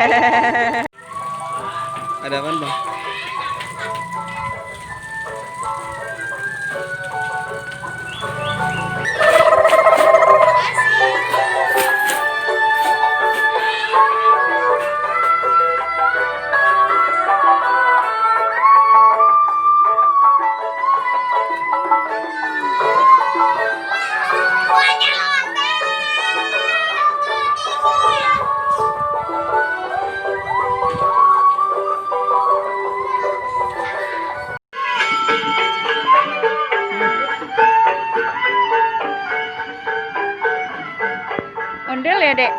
Ada apa bang? Ondel ya, Dek?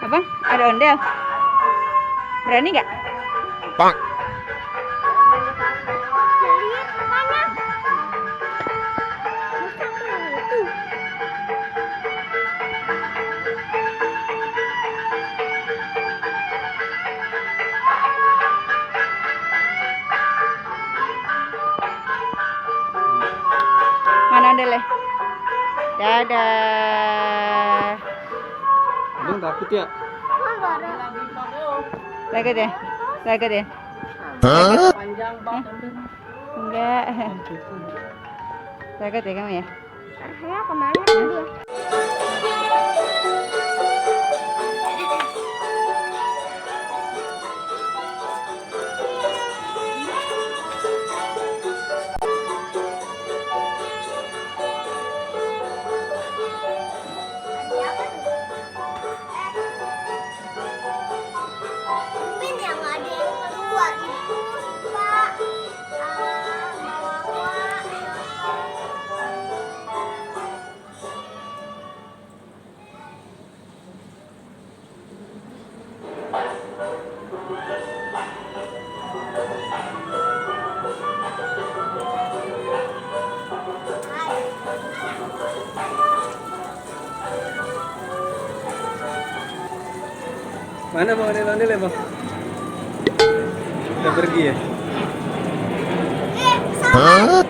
Abang, ada ondel. Berani nggak? Bang. Mana ondelnya? Dadah. Abang takut ya? Lagi deh. Lagi deh. Panjang banget. Enggak. Lagi deh kamu ya? Arahnya kemana dia? Mungkin yang ada yang keluar itu Pak bawa Mana bang ondel-ondel ya bang? Udah pergi ya? Hah?